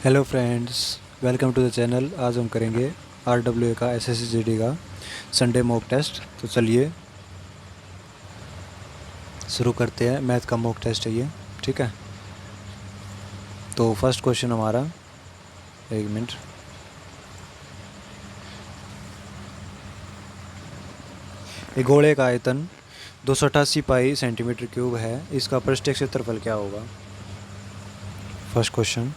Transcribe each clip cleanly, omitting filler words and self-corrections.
Hello friends, welcome to the channel. आज हम करेंगे RWA का SSCGD का संडे मॉक टेस्ट। तो चलिए शुरू करते हैं। मैथ का मॉक टेस्ट है ये, ठीक है। तो फर्स्ट क्वेश्चन हमारा, एक मिनट, एक गोले का आयतन 288 पाई सेंटीमीटर क्यूब है, इसका पृष्ठीय क्षेत्रफल क्या होगा। फर्स्ट क्वेश्चन,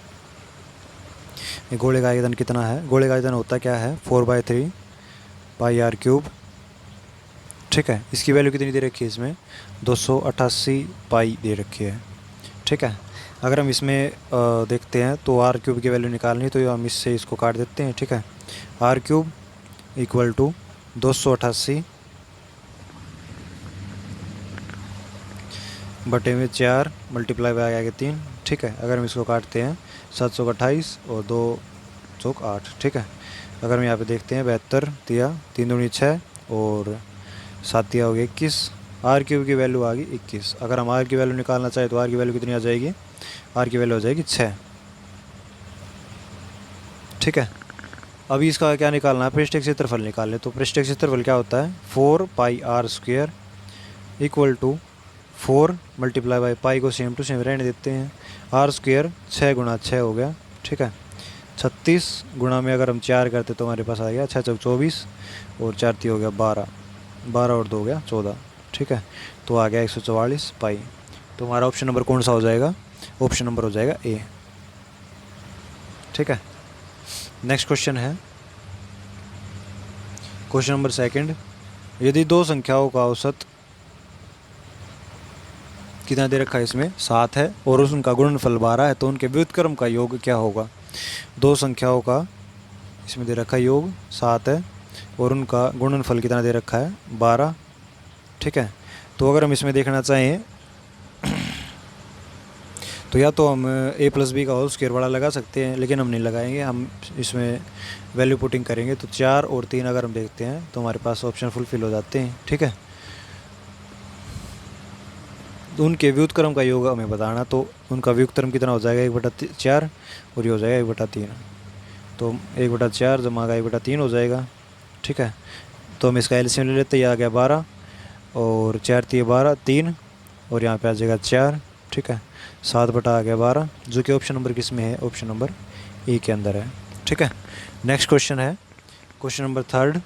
एक गोले का आयतन कितना है। गोले का आयतन होता क्या है, 4/3 पाई आर क्यूब, ठीक है। इसकी वैल्यू कितनी दे रखी है, इसमें 288 पाई दे रखी है, ठीक है। अगर हम इसमें देखते हैं तो आर क्यूब की वैल्यू निकालनी है, तो हम इससे इसको काट देते हैं, ठीक है। आर क्यूब इक्वल टू 288 बटे में 4 मल्टीप्लाई बाय आगे 3, ठीक है। अगर हम इसको काटते हैं 7 चौक 28 और 2 चौक 8, ठीक है। अगर हम यहाँ पे देखते हैं 72 दिया, 3 दूनी 6 और 7 दिया हो गया 21। आर क्यूब की वैल्यू आ गई 21। अगर हम आर की वैल्यू निकालना चाहें तो आर की वैल्यू कितनी आ जाएगी, आर की वैल्यू हो जाएगी 6, ठीक है। अभी इसका क्या निकालना है, पृष्ठीय क्षेत्रफल निकालने। तो पृष्ठीय क्षेत्रफल क्या होता है, 4 pi r square equal to 4 multiply by pi को सेम टू सेम रहने देते हैं। आर स्क्वायर 6 गुणा 6 हो गया, ठीक है। 36 गुणा में अगर हम 4 करते तो हमारे पास आ गया 6 चौक 24 और 4 3 हो गया 12, 12 और 2 हो गया 14, ठीक है। तो आ गया 144 पाई। तो हमारा ऑप्शन नंबर कौन सा हो जाएगा, ऑप्शन नंबर हो जाएगा ए, ठीक है। नेक्स्ट क्वेश्चन है क्वेश्चन नंबर सेकंड। यदि दो संख्याओं का औसत कितना दे रखा है, इसमें 7 है और उनका गुणनफल 12 है, तो उनके व्युत्क्रम का योग क्या होगा। दो संख्याओं का इसमें दे रखा है योग 7 है और उनका गुणनफल कितना दे रखा है 12, ठीक है। तो अगर हम इसमें देखना चाहें तो या तो हम a प्लस बी का होल स्क्वायर बड़ा लगा सकते हैं, लेकिन हम नहीं लगाएंगे, हम इसमें वैल्यू पुटिंग करेंगे। तो 4 और 3 अगर हम देखते हैं तो हमारे पास ऑप्शन फुलफिल हो जाते हैं, ठीक है। तो उनके व्युत्क्रम का योग हमें बताना, तो उनका व्युत्क्रम कितना हो जाएगा 1/4 और ये हो जाएगा 1/3। तो 1/4 जमा का 1/3 हो जाएगा, ठीक है। तो हम इसका एलसीएम ले लेते हैं, ये आ गया 12 और 4 3 12 3 और यहाँ पे आ जाएगा 4, ठीक है। 7 बटा आ गया 12, जो कि ऑप्शन नंबर किस में है, ऑप्शन नंबर ए के अंदर है, ठीक है। नेक्स्ट क्वेश्चन है क्वेश्चन नंबर थर्ड।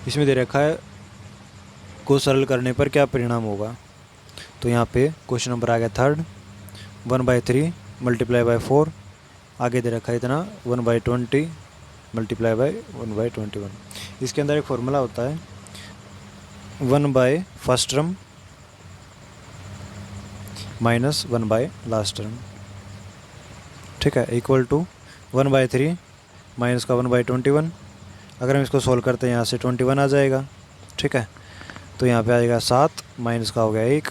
इसमें दे रखा है को सरल करने पर क्या परिणाम होगा। तो यहाँ पे क्वेश्चन नंबर आ गया थर्ड, 1/3 मल्टीप्लाई बाय 4, आगे दे रखा है इतना 1/20 मल्टीप्लाई बाय 1/21। इसके अंदर एक फॉर्मूला होता है 1 by first term minus 1 by last term, ठीक है, इक्वल टू 1/3 माइनस का 1/21। अगर हम इसको सोल्व करते हैं यहाँ से 21 आ जाएगा, ठीक है। तो यहाँ पे आ जाएगा 7 माइनस का हो गया 1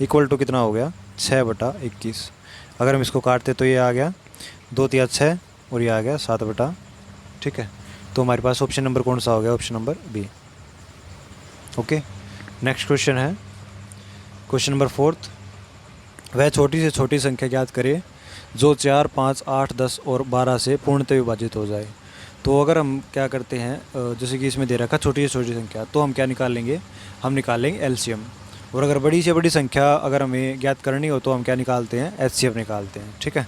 इक्वल टू कितना हो गया 6/21। अगर हम इसको काटते तो ये आ गया 2 3 6 और ये आ गया 7, ठीक है। तो हमारे पास ऑप्शन नंबर कौन सा हो गया, option number B, okay. Next question है क्वेश्चन नंबर फोर्थ। वह छोटी से छोटी संख्या ज्ञात करे जो 4 5 8 10 और 12 से पूर्णतः विभाजित हो जाए। तो अगर हम क्या करते हैं, जैसे कि इसमें दे रखा छोटी से छोटी संख्या, तो हम क्या निकालेंगे, हम निकालेंगे एलसीएम। और अगर बड़ी से बड़ी संख्या अगर हमें ज्ञात करनी हो तो हम क्या निकालते हैं, एचसीएफ निकालते हैं, ठीक है।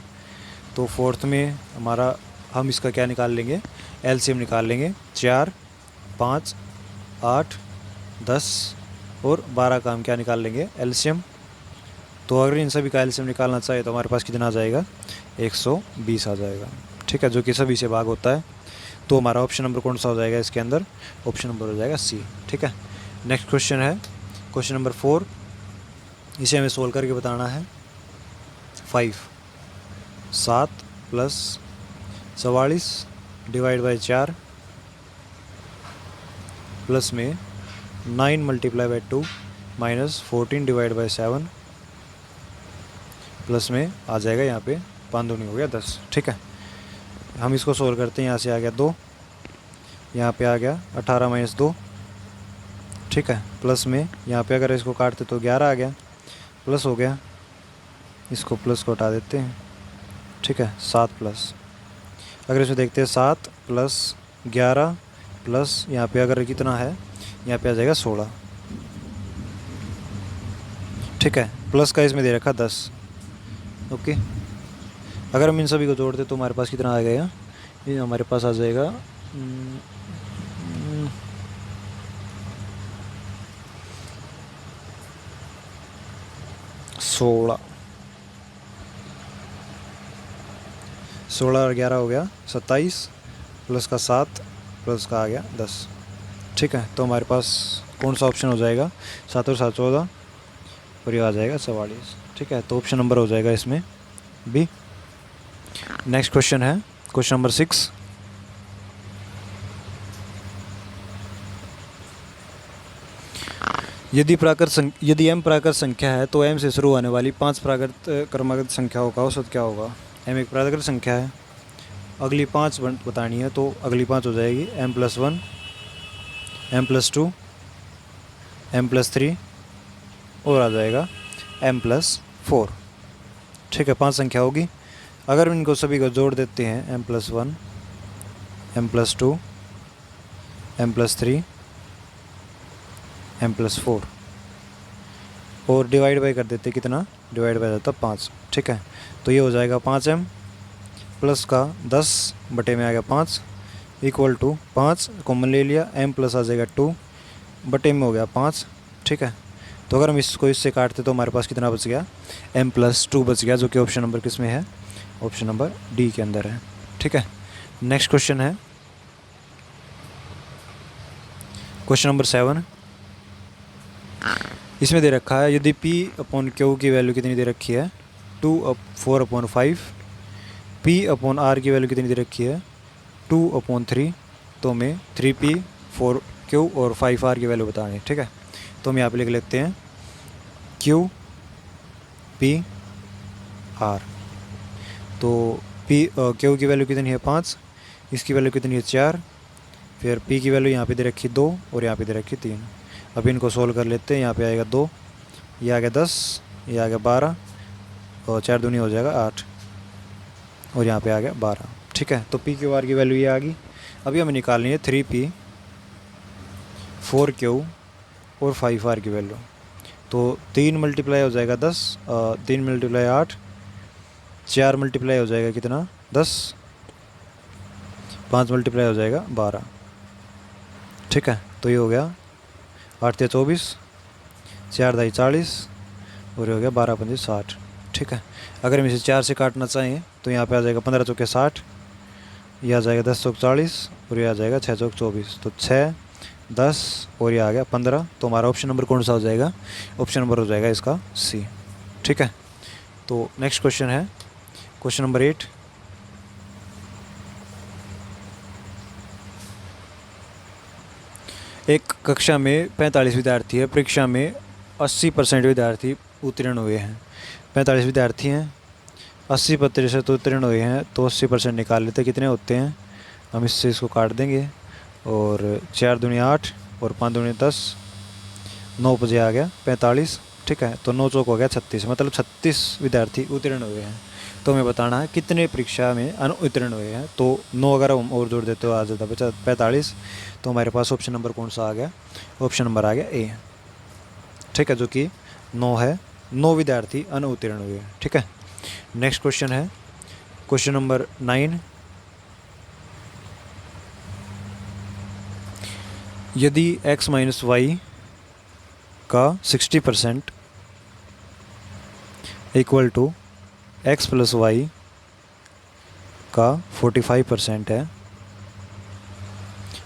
तो फोर्थ में हमारा हम इसका क्या निकाल लेंगे, एलसीएम निकाल लेंगे। 4 5 8 10 और 12 का हम क्या निकाल लेंगे, एलसीएम। तो अगर इन सभी का एलसीएम निकालना चाहे तो हमारे पास कितना आ जाएगा, 120 आ जाएगा, ठीक है, जो कि सभी से भाग होता है। तो हमारा ऑप्शन नंबर कौन सा हो जाएगा इसके अंदर, ऑप्शन नंबर हो जाएगा सी, ठीक है। नेक्स्ट क्वेश्चन है क्वेश्चन नंबर 4। इसे हमें सोल्व करके बताना है। 7 + 44 डिवाइड बाई 4 प्लस में 9 multiply by 2 minus 14 divide by 7 plus में आ जाएगा यहाँ पे 5 दूनी हो गया 10, ठीक है। हम इसको सोल्व करते हैं, यहाँ से आ गया 2, यहाँ पे आ गया 18 माइनस 2, ठीक है, प्लस में यहाँ पे अगर इसको काटते तो 11 आ गया, प्लस हो गया, इसको प्लस को हटा देते हैं, ठीक है, 7 प्लस, अगर इसमें देखते हैं 7 प्लस 11 प्लस यहाँ पे अगर कितना है, यहाँ पे आ जाएगा 16, ठीक है, प्लस का इसमें दे रखा 10। ओके, अगर हम इन सभी को जोड़ते तो हमारे पास कितना आ गया, ये हमारे पास आ जाएगा 16, 16 और 11 हो गया 27, प्लस का 7 प्लस का आ गया 10, ठीक है। तो हमारे पास कौन सा ऑप्शन हो जाएगा, 7 और 7 14 और ये आ जाएगा 44, ठीक है। तो ऑप्शन नंबर हो जाएगा इसमें बी। नेक्स्ट क्वेश्चन है क्वेश्चन नंबर 6। यदि m प्राकृत संख्या है तो m से शुरू होने वाली 5 प्राकृत क्रमागत संख्याओं का औसत क्या होगा। m एक प्राकृत संख्या है, अगली 5 बतानी है, तो अगली 5 हो जाएगी m+1, m+2, m+3 और आ जाएगा m+4, ठीक है। 5 संख्या होगी, अगर इनको सभी को जोड़ देते हैं m+1, m+2, m+3, m+4 और डिवाइड बाई कर देते, कितना डिवाइड बाई जाता 5, ठीक है। तो ये हो जाएगा 5m प्लस का 10 बटे में आ गया 5 इक्वल टू 5 कॉमन ले लिया, m प्लस आ जाएगा 2 बटे में हो गया 5, ठीक है। तो अगर हम इसको इससे काटते तो हमारे पास कितना बच गया, m+2 बच गया, जो कि ऑप्शन नंबर किस में है, ऑप्शन नंबर डी के अंदर है, ठीक है। नेक्स्ट क्वेश्चन है क्वेश्चन नंबर 7। इसमें दे रखा है यदि P/Q की वैल्यू कितनी दे रखी है, 4/5, P/R की वैल्यू कितनी दे रखी है, 2/3, तो हमें 3P 4Q और 5R की वैल्यू बतानी है, ठीक है। तो हम यहाँ पे लिख लेते हैं Q P R। तो Q की वैल्यू कितनी है 5, इसकी वैल्यू कितनी है 4, फिर P की वैल्यू यहाँ पे दे रखी 2 और यहाँ पे दे रखी 3। अब इनको सोल्व कर लेते हैं, यहाँ पे आएगा 2, ये आ गया 10, ये आ गया 12 और 4 दूनी हो जाएगा 8 और यहाँ पे आ गया 12, ठीक है। तो PQR की वैल्यू ये आ गई। अभी हमें निकालनी है 3P 4Q और 5R की वैल्यू। तो 3 मल्टीप्लाई हो जाएगा 10, 3 मल्टीप्लाई 8, 4 मल्टीप्लाई हो जाएगा कितना 10, 5 मल्टीप्लाई हो जाएगा 12, ठीक है। तो ये हो गया 8 या 24, 4 दाई 40 और ये हो गया 12 पंजे 60, ठीक है। अगर हम इसे 4 से काटना चाहें तो यहाँ पे आ जाएगा 15 चौके 60, ये आ जाएगा 10 चौक 40 और ये आ जाएगा 6 चौक 24, तो 6 10 और ये आ गया 15। तो हमारा ऑप्शन नंबर कौन सा हो जाएगा, ऑप्शन नंबर हो जाएगा इसका सी, ठीक है। तो नेक्स्ट क्वेश्चन है क्वेश्चन नंबर 8। एक कक्षा में 45 विद्यार्थी है, परीक्षा में 80% विद्यार्थी उत्तीर्ण हुए हैं। 45 विद्यार्थी हैं, 80% उत्तीर्ण हुए हैं, तो 80% निकाल लेते कितने होते हैं, हम इससे इसको काट देंगे और 4 दूनी 8 और 5 दूनी 10, 9 बजे आ गया 45, ठीक है। तो 9 चौक हो गया 36, मतलब 36 विद्यार्थी उत्तीर्ण हुए हैं। तो हमें बताना है कितने परीक्षा में अनुत्तीर्ण हुए हैं। तो 9 अगर हम और जोड़ देते हो आ जाता 45, तो हमारे पास ऑप्शन नंबर कौन सा आ गया, ऑप्शन नंबर आ गया ए, ठीक है, जो कि 9 है। 9 विद्यार्थी अनुत्तीर्ण हुए हैं, ठीक है। नेक्स्ट क्वेश्चन है क्वेश्चन नंबर 9। यदि x माइनस वाई का 60% equal to x plus y का 45% है,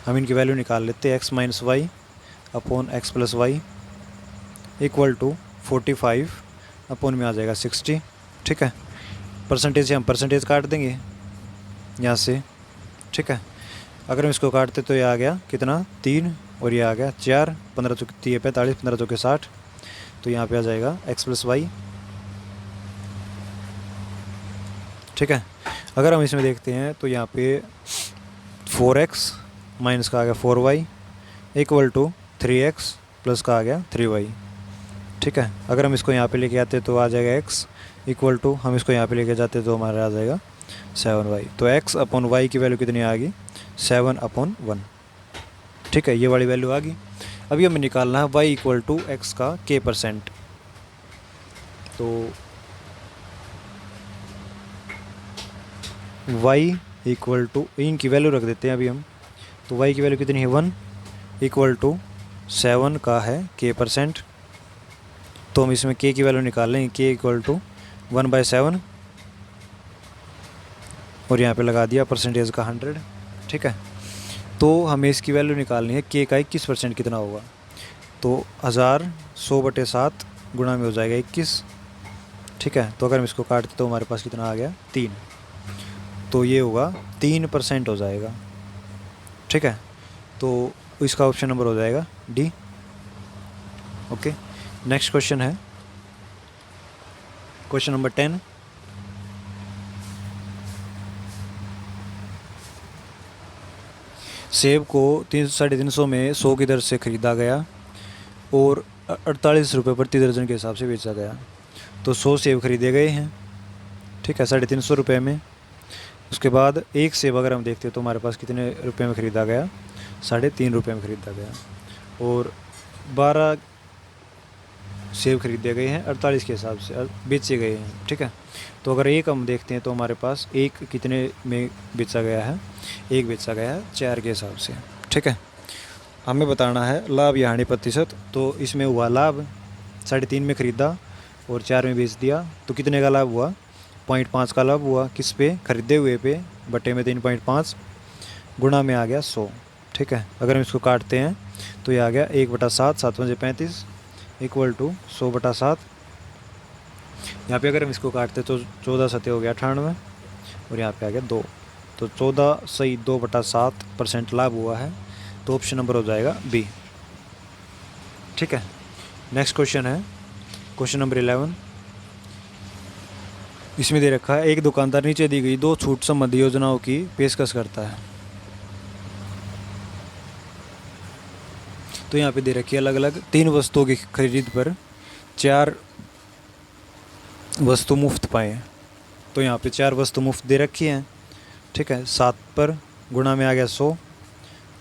हम इनकी वैल्यू निकाल लेते हैं। x minus y upon x plus y equal to 45 upon में आ जाएगा 60, ठीक है। परसेंटेज से हम परसेंटेज काट देंगे यहाँ से, ठीक है। अगर हम इसको काटते तो ये आ गया कितना 3 और ये आ गया 4, 15 चौके 3 45, 15 चौके 60, तो यहाँ पे आ जाएगा x प्लस वाई, ठीक है। अगर हम इसमें देखते हैं तो यहाँ पे 4x माइनस का आ गया 4y equal to 3x plus का आ गया 3y, ठीक है। अगर हम इसको यहाँ पे लेके आते तो आ जाएगा x इक्वल टू, हम इसको यहाँ पे लेके जाते तो हमारा आ जाएगा 7y। तो x अपॉन वाई की वैल्यू कितनी आ गई, 7/1। ठीक है, ये वाली वैल्यू आ गई। अभी हमें निकालना है y इक्वल टू एक्स का k%। तो y इक्वल टू, इनकी वैल्यू रख देते हैं अभी हम। तो y की वैल्यू कितनी है 1 इक्वल टू 7 का है k%। तो हम इसमें k की वैल्यू निकाल लेंगे, k इक्वल टू 1/7 और यहाँ पे लगा दिया परसेंटेज का 100। ठीक है, तो हमें इसकी वैल्यू निकालनी है k का 21% कितना होगा। तो 1000 100/7 गुणा में हो जाएगा 21। ठीक है, तो अगर हम इसको काटते तो हमारे पास कितना आ गया 3। तो ये होगा 3% हो जाएगा। ठीक है, तो इसका ऑप्शन नंबर हो जाएगा डी। ओके, नेक्स्ट क्वेश्चन है क्वेश्चन नंबर 10। सेब को 350 में 100 की दर से ख़रीदा गया और 48 रुपये प्रति दर्जन के हिसाब से बेचा गया। तो 100 सेब खरीदे गए हैं। ठीक है, 350 रुपये में। उसके बाद एक सेब अगर हम देखते हैं तो हमारे पास कितने रुपए में ख़रीदा गया, 3.5 रुपये में ख़रीदा गया। और 12 सेब खरीदे गए हैं 48 के हिसाब से बेचे गए हैं। ठीक है, तो अगर एक हम देखते हैं तो हमारे पास एक कितने में बेचा गया है, एक बेचा गया है 4 के हिसाब से। ठीक है, हमें बताना है लाभ या हानि प्रतिशत। तो इसमें हुआ लाभ, 3.5 में ख़रीदा और 4 में बेच दिया। तो कितने का लाभ हुआ, 0.5 का लाभ हुआ। किस पे, खरीदे हुए पे, बटे में 3.5 गुणा में आ गया 100। ठीक है, अगर हम इसको काटते हैं तो ये आ गया 1/7, 7×5 इक्वल टू 100/7। यहाँ पे अगर हम इसको काटते तो 14 सतह हो गया 98 और यहाँ पे आ गया 2। तो 14 सही 2/7% लाभ हुआ है। तो ऑप्शन नंबर हो जाएगा बी। ठीक है, नेक्स्ट क्वेश्चन है क्वेश्चन नंबर 11। इसमें दे रखा है एक दुकानदार नीचे दी गई 2 छूट संबंधी योजनाओं की पेशकश करता है। तो यहाँ पे दे रखी है अलग अलग 3 वस्तुओं की खरीद पर 4 वस्तु मुफ्त पाए। तो यहाँ पे 4 वस्तु मुफ्त दे रखी हैं। ठीक है, 7 पर गुणा में आ गया 100।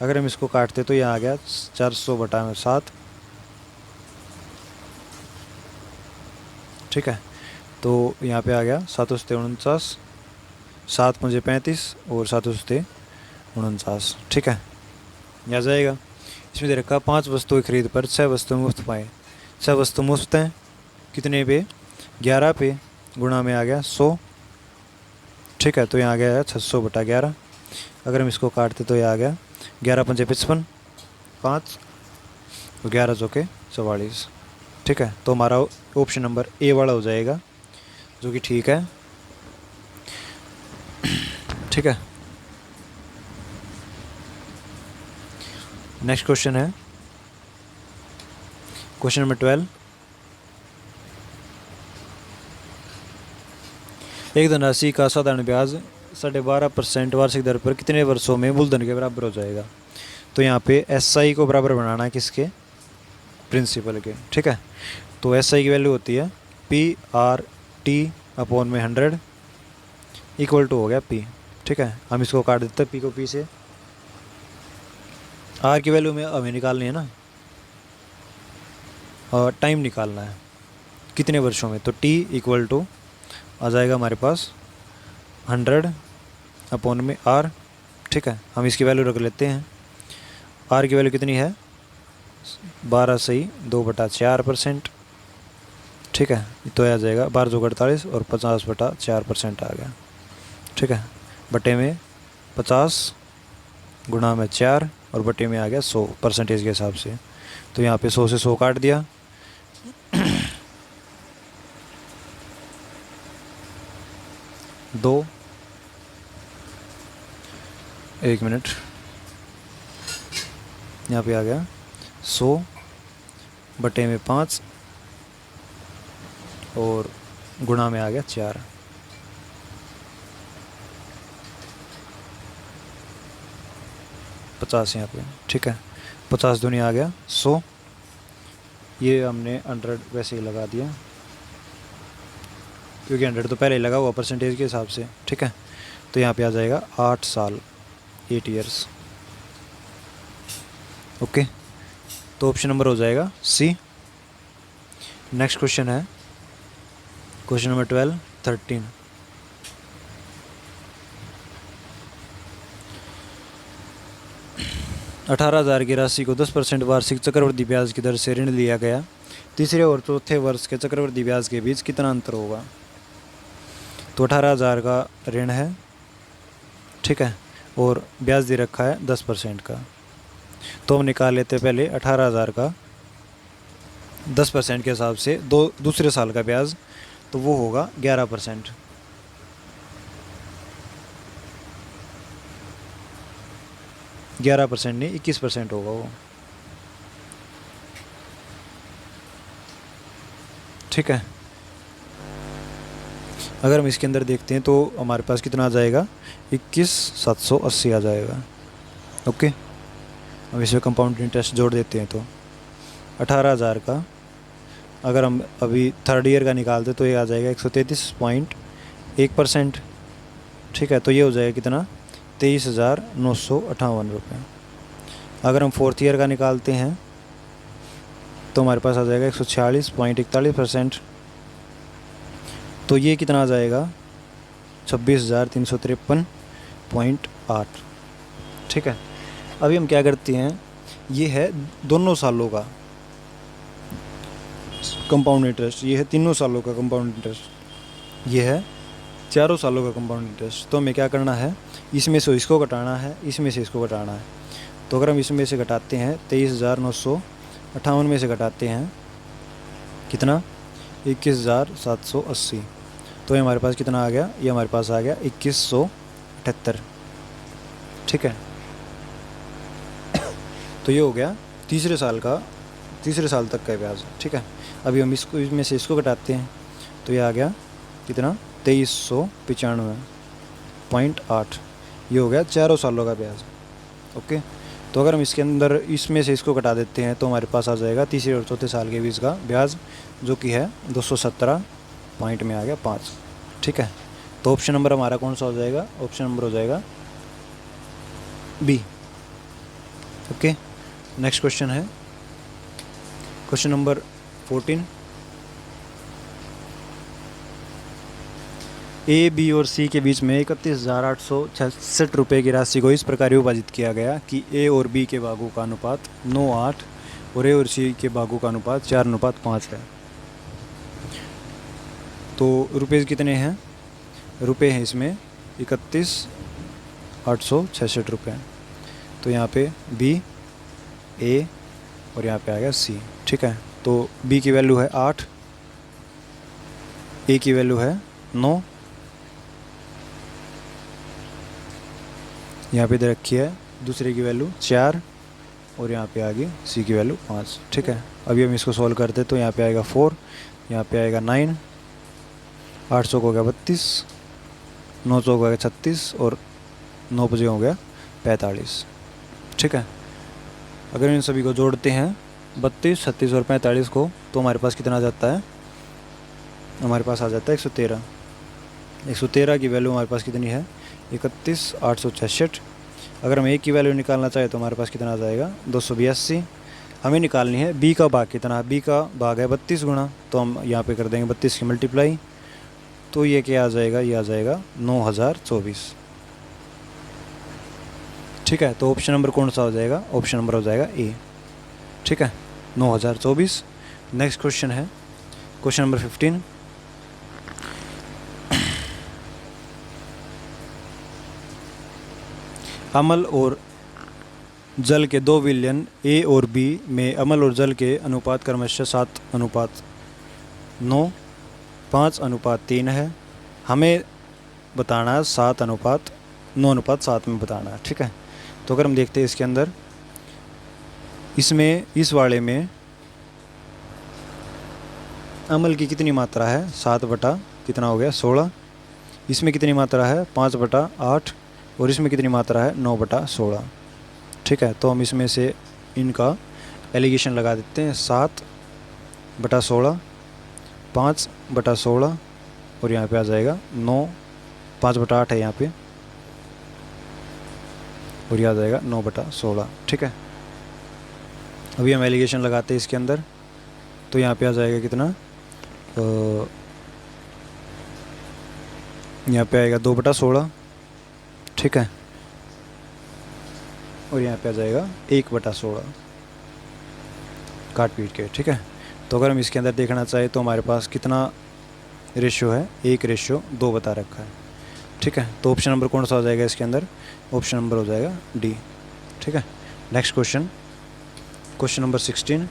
अगर हम इसको काटते तो यहाँ आ गया 400/7। ठीक है, तो यहाँ पे आ गया 749, 7×5 और 749। ठीक है, यहाँ जाएगा। इसमें दे रखा 5 वस्तुओं की खरीद पर 6 वस्तु मुफ्त पाए। 6 वस्तु मुफ्त हैं कितने पे, 11 पे, गुणा में आ गया 100। ठीक है, तो यहाँ आ गया 600/11। अगर हम इसको काटते तो ये आ गया 11×5 = 5 और 11×4 = 44। ठीक है, तो हमारा ऑप्शन नंबर ए वाला हो जाएगा, जो कि ठीक है। ठीक है, नेक्स्ट क्वेश्चन है क्वेश्चन नंबर 12। एक धनराशि का साधारण ब्याज 12.5% वार्षिक दर पर कितने वर्षों में मूलधन के बराबर हो जाएगा। तो यहाँ पे SI को बराबर बनाना है किसके, प्रिंसिपल के। ठीक है, तो SI की वैल्यू होती है PRT/100 इक्वल टू हो गया P। ठीक है, हम इसको काट देते हैं P को P से। R की वैल्यू में हमें निकालनी है ना, और टाइम निकालना है कितने वर्षों में। तो T इक्वल टू आ जाएगा हमारे पास 100/R। ठीक है, हम इसकी वैल्यू रख लेते हैं। R की वैल्यू कितनी है, 12 सही 2/4%। ठीक है, तो आ जाएगा 12×48 और 50/4% आ गया। ठीक है, बटे में 50 गुणा में 4 और बटे में आ गया 100 परसेंटेज के हिसाब से। तो यहाँ पे 100 से 100 काट दिया। 2, 1 मिनट, यहाँ पे आ गया 100 बटे में 5 और गुणा में आ गया 4। 50 यहाँ पे। ठीक है, 50 दूनी आ गया 100 ये हमने 100 वैसे ही लगा दिया, क्योंकि 100 तो पहले ही लगा हुआ परसेंटेज के हिसाब से, ठीक है। तो यहाँ पे आ जाएगा 8 साल, 8 ईयर्स। ओके, तो ऑप्शन नंबर हो जाएगा सी। नेक्स्ट क्वेश्चन है क्वेश्चन नंबर 13। 18,000 की राशि को 10% वार्षिक चक्रवृद्धि ब्याज की दर से ऋण लिया गया, तीसरे और चौथे वर्ष के चक्रवृद्धि ब्याज के बीच कितना अंतर होगा। तो 18,000 का ऋण है, ठीक है, और ब्याज दे रखा है 10% का। तो हम निकाल लेते हैं पहले 18,000 का 10% के हिसाब से दूसरे साल का ब्याज, तो वो होगा 11%। 11% नहीं, 21% होगा वो, ठीक है। अगर हम इसके अंदर देखते हैं तो हमारे पास कितना आ जाएगा, 21,780 आ जाएगा। ओके, अब इसमें कंपाउंड इंटरेस्ट जोड़ देते हैं तो 18,000 का अगर हम अभी थर्ड ईयर का निकालते तो ये आ जाएगा 133.1%, ठीक है। तो ये हो जाएगा कितना, 23,958 रुपये। अगर हम फोर्थ ईयर का निकालते हैं तो हमारे पास आ जाएगा 146.41%, तो ये कितना आ जाएगा, 26,353.8, ठीक है। अभी हम क्या करते हैं, ये है दोनों सालों का कंपाउंड इंटरेस्ट, ये है तीनों सालों का कंपाउंड इंटरेस्ट, ये है चारों सालों का कंपाउंड इंटरेस्ट। तो हमें क्या करना है, इसमें से इसको घटाना है, इसमें से इसको घटाना है। तो अगर हम इसमें से घटाते हैं 23,958 में से घटाते हैं कितना, 21,780, तो ये हमारे पास कितना आ गया, ये हमारे पास आ गया 2178, ठीक है। तो ये हो गया तीसरे साल तक का ब्याज, ठीक है। अभी हम इसमें से इसको घटाते हैं तो ये आ गया कितना, 2395.8, ये हो गया चारों सालों का ब्याज। ओके, तो अगर हम इसके अंदर इसमें से इसको घटा देते हैं तो हमारे पास आ जाएगा तीसरे और चौथे साल के बीच का ब्याज, जो कि है 217 पॉइंट में आ गया 5, ठीक है। तो ऑप्शन नंबर हमारा कौन सा हो जाएगा, ऑप्शन नंबर हो जाएगा बी। ओके, नेक्स्ट क्वेश्चन है क्वेश्चन नंबर 14। ए, बी और सी के बीच में 31,866 रुपये की राशि को इस प्रकार विभाजित किया गया कि ए और बी के भागों का अनुपात 9:8 और ए और सी के भागों का अनुपात 4:5 है। तो रुपये कितने हैं, रुपये हैं इसमें 31,866 रुपये। तो यहाँ पे बी, ए और यहाँ पे आ गया सी, ठीक है। तो बी की वैल्यू है 8, ए की वैल्यू है 9, यहाँ पे दे रखी है दूसरे की वैल्यू 4 और यहाँ पे आ गई सी की वैल्यू 5, ठीक है। अभी हम इसको सॉल्व करते तो यहाँ पे आएगा 4, यहाँ पे आएगा 9, 800 को हो गया 32, 900 को हो गया 36 और 9 बजे हो गया 45, ठीक है। अगर इन सभी को जोड़ते हैं 32, 36 और 45 को, तो हमारे पास कितना आ जाता है, हमारे पास आ जाता है 113। 113 की वैल्यू हमारे पास कितनी है, 31,866। अगर हम ए की वैल्यू निकालना चाहें तो हमारे पास कितना आ जाएगा, 282। हमें निकालनी है बी का भाग कितना है, बी का भाग है 32 गुना, तो हम यहाँ पे कर देंगे 32 की मल्टीप्लाई, तो ये क्या आ जाएगा, ये आ जाएगा 9,024, ठीक है। तो ऑप्शन नंबर कौन सा हो जाएगा, ऑप्शन नंबर हो जाएगा ए, ठीक है, 9,024। नेक्स्ट क्वेश्चन है क्वेश्चन नंबर 15। अम्ल और जल के 2 विलयन ए और बी में अम्ल और जल के अनुपात क्रमशः 7:9, 5:3 है। हमें बताना है 7:9:7 में बताना है, ठीक है। तो अगर हम देखते हैं इसके अंदर, इसमें इस वाले में अम्ल की कितनी मात्रा है, 7 बटा कितना हो गया 16, इसमें कितनी मात्रा है 5/8 और इसमें कितनी मात्रा है 9/16, ठीक है। तो हम इसमें से इनका एलिगेशन लगा देते हैं, 7 बटा 16, 5 बटा 16 और यहाँ पे आ जाएगा 9, 5 बटा 8 है यहाँ पे और ये आ जाएगा 9 बटा 16। ठीक है, अभी हम एलिगेशन लगाते हैं इसके अंदर, तो यहाँ पे आ जाएगा कितना, यहाँ पे आएगा 2 बटा 16। ठीक है, और यहाँ पे आ जाएगा 1 बटा 16 काट पीट के। ठीक है, तो अगर हम इसके अंदर देखना चाहें तो हमारे पास कितना रेशियो है, 1:2 बता रखा है। ठीक है, तो ऑप्शन नंबर कौन सा हो जाएगा इसके अंदर, ऑप्शन नंबर हो जाएगा डी। ठीक है, नेक्स्ट क्वेश्चन, क्वेश्चन नंबर 16।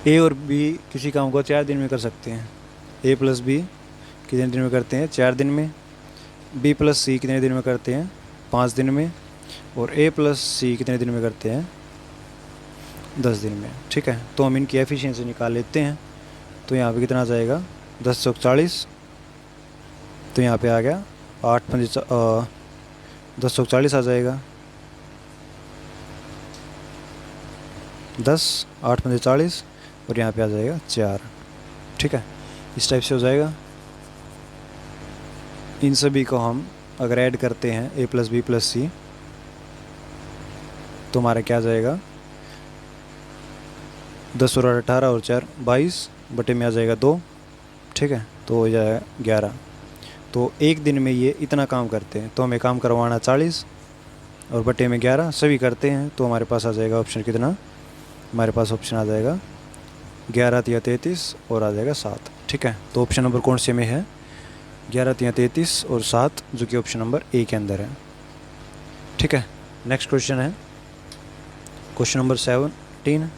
ए और बी किसी काम को 4 दिन में कर सकते हैं। ए प्लस बी कितने दिन में करते हैं, 4 दिन में। बी प्लस सी कितने दिन में करते हैं, 5 दिन में। और ए प्लस सी कितने दिन में करते हैं, 10 दिन में। ठीक है, तो हम इनकी एफिशिएंसी निकाल लेते हैं। तो यहाँ पे कितना आ जाएगा, 10 चौक 40, तो यहाँ पे आ गया 8 पंजे 10 चौक 40 आ जाएगा, 10 8 पंजे 40 और यहाँ पे आ जाएगा 4। ठीक है, इस टाइप से हो जाएगा। इन सभी को हम अगर ऐड करते हैं ए प्लस बी प्लस सी तो हमारा क्या आ जाएगा, 10 और 18 और 4 22 बटे में आ जाएगा 2। ठीक है, तो हो जाएगा 11। तो एक दिन में ये इतना काम करते हैं, तो हमें काम करवाना 40 और बटे में 11 सभी करते हैं, तो हमारे पास आ जाएगा ऑप्शन कितना, हमारे पास ऑप्शन आ जाएगा 11 या 33 और आ जाएगा 7। ठीक है, तो ऑप्शन नंबर कौन से में है, 11 या 33 और 7, जो कि ऑप्शन नंबर ए के अंदर है। ठीक है, नेक्स्ट क्वेश्चन है क्वेश्चन नंबर 17।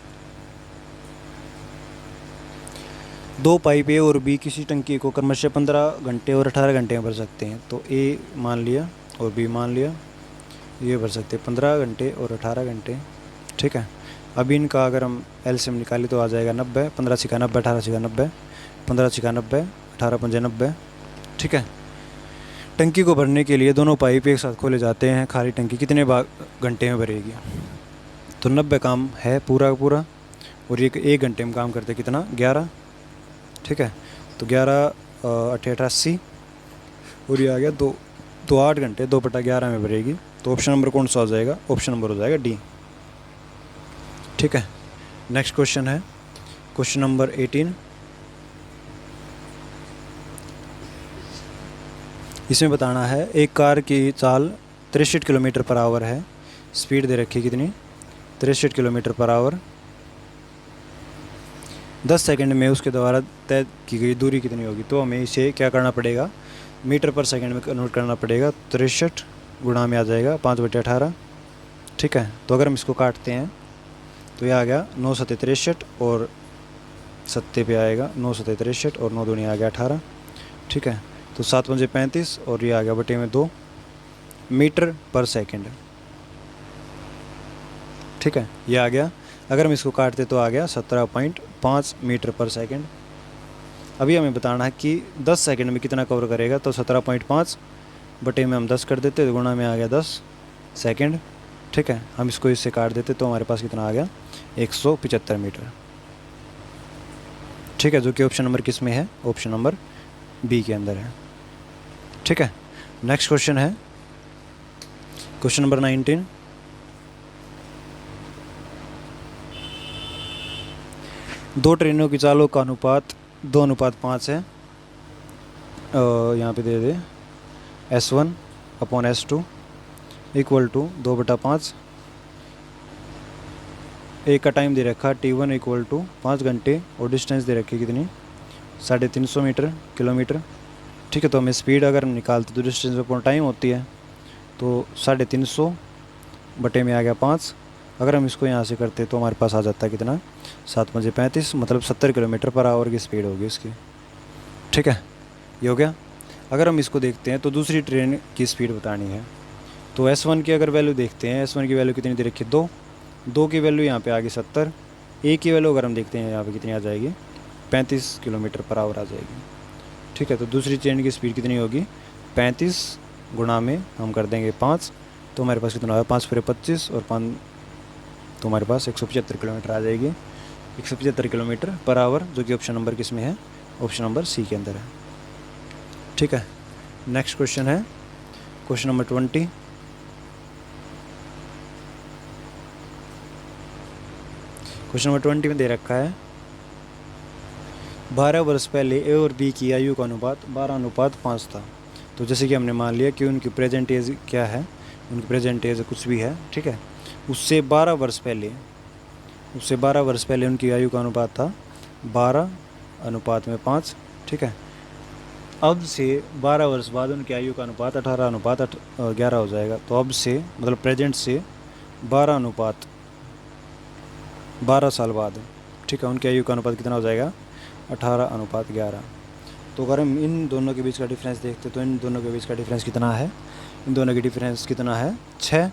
2 पाइप ए और बी किसी टंकी को क्रमशः 15 घंटे और 18 घंटे में भर सकते हैं। तो ए मान लिया और बी मान लिया, ये भर सकते हैं 15 घंटे और 18 घंटे। ठीक है, अभी इनका अगर हम एलसीएम निकालें तो आ जाएगा 90, 15 छिका 90, 18 छिका 90, 15 छिका 90, 18 पंजे 90। ठीक है, टंकी को भरने के लिए दोनों पाइप एक साथ खोले जाते हैं। खाली टंकी कितने घंटे में भरेगी, तो 90 काम है पूरा का पूरा, और ये 1 घंटे में काम करते कितना, 11। ठीक है, तो 11 8 88 और ये आ गया 2 8 घंटे 2 बटा 11 में भरेगी। तो ऑप्शन नंबर कौन सा हो जाएगा, ऑप्शन नंबर हो जाएगा डी। ठीक है, नेक्स्ट क्वेश्चन है क्वेश्चन नंबर 18। इसमें बताना है एक कार की चाल 63 किलोमीटर पर आवर है, स्पीड दे रखी कितनी, 63 किलोमीटर पर आवर। 10 सेकंड में उसके द्वारा तय की गई दूरी कितनी होगी। तो हमें इसे क्या करना पड़ेगा, मीटर पर सेकंड में कन्वर्ट करना पड़ेगा। 63 गुणा में आ जाएगा 5/18। ठीक है, तो अगर हम इसको काटते हैं तो ये आ गया 9 सत्ते 63 और सत्ते पे आएगा 9 सत्ते 63 और 9 दूनी आ गया 18। ठीक है, तो 7 पंजे 35 और ये आ गया बटे में 2 मीटर पर सेकंड। ठीक है, ये आ गया। अगर हम इसको काटते तो आ गया 17.5 मीटर पर सेकंड। अभी हमें बताना है कि 10 सेकंड में कितना कवर करेगा। तो 17.5 बटे में हम 10 कर देते, गुणा में आ गया 10 सेकंड। ठीक है, हम इसको इससे काट देते तो हमारे पास कितना आ गया, 175 मीटर। ठीक है, जो कि ऑप्शन नंबर किस में है, ऑप्शन नंबर बी के अंदर है। ठीक है, नेक्स्ट क्वेश्चन है क्वेश्चन नंबर 19। दो ट्रेनों की चालों का अनुपात 2:5 है। यहाँ पे दे दे S1/S2 इक्वल टू 2/5। एक का टाइम दे रखा T1 इक्वल टू 5 घंटे और डिस्टेंस दे रखी कितनी, 350 मीटर किलोमीटर। ठीक है, तो हमें स्पीड अगर हम निकालते तो डिस्टेंस अपॉन टाइम होती है, तो 350 बटे में आ गया 5। अगर हम इसको यहाँ से करते तो हमारे पास आ जाता है कितना, 7 पंजे 35, मतलब 70 किलोमीटर पर आवर की स्पीड होगी इसकी। ठीक है, ये हो गया। अगर हम इसको देखते हैं तो दूसरी ट्रेन की स्पीड बतानी है। तो S1 की अगर वैल्यू देखते हैं, S1 की वैल्यू कितनी दे रखी है, 2 की वैल्यू यहाँ पे आ गई 70। ए की वैल्यू अगर हम देखते हैं यहाँ पे कितनी आ जाएगी, 35 किलोमीटर पर आवर आ जाएगी। ठीक है, तो दूसरी ट्रेन की स्पीड कितनी होगी, 35 गुणा में हम कर देंगे 5, तो हमारे पास कितना होगा, 5 × 25 और 5 तो हमारे पास 175 किलोमीटर आ जाएगी, 175 किलोमीटर पर आवर, जो कि ऑप्शन नंबर किस में है, ऑप्शन नंबर सी के अंदर है। ठीक है, नेक्स्ट क्वेश्चन है क्वेश्चन नंबर 20। क्वेश्चन नंबर 20 में दे रखा है 12 वर्ष पहले ए और बी की आयु का अनुपात 12:5 था। तो जैसे कि हमने मान लिया कि उनकी प्रेजेंट एज क्या है, उनकी प्रेजेंट एज कुछ भी है, ठीक है, उससे 12 वर्ष पहले उनकी आयु का अनुपात था 12:5। ठीक है, अब से 12 वर्ष बाद उनकी आयु का अनुपात 18:11 हो जाएगा। तो अब से मतलब प्रेजेंट से 12 साल बाद, ठीक है, उनकी आयु का अनुपात कितना हो जाएगा, 18:11। तो अगर हम इन दोनों के बीच का डिफरेंस देखते तो इन दोनों के बीच का डिफरेंस कितना है, इन दोनों की डिफरेंस कितना है 6,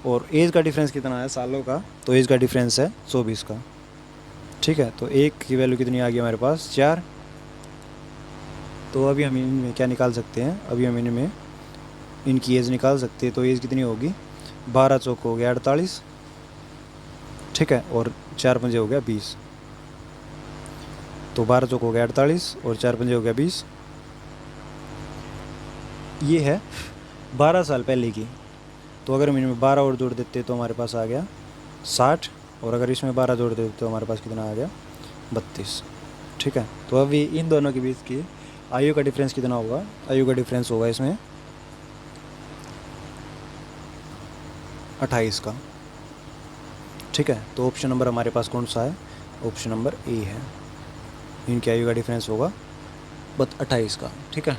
और एज का डिफरेंस कितना है सालों का, तो एज का डिफरेंस है 24 का। ठीक है, तो एक की वैल्यू कितनी आ गई हमारे पास 4। तो अभी हम इनमें क्या निकाल सकते हैं, अभी हम इनमें इनकी एज निकाल सकते हैं। तो एज कितनी होगी, 12 चौक हो गया 48, ठीक है, और 4 पंजे हो गया 20। तो 12 चौक हो गया 48 और 4 पंजे हो गया 20। ये है 12 साल पहले की। तो अगर हम इनमें 12 और जोड़ देते तो हमारे पास आ गया 60, और अगर इसमें 12 जोड़ देते तो हमारे पास कितना आ गया 32। ठीक है, तो अभी इन दोनों के बीच की आयु का डिफरेंस कितना होगा, आयु का डिफरेंस होगा इसमें 28 का। ठीक है, तो ऑप्शन नंबर हमारे पास कौन सा है, ऑप्शन नंबर ए है, इनकी आयु का डिफरेंस होगा 28 का। ठीक है।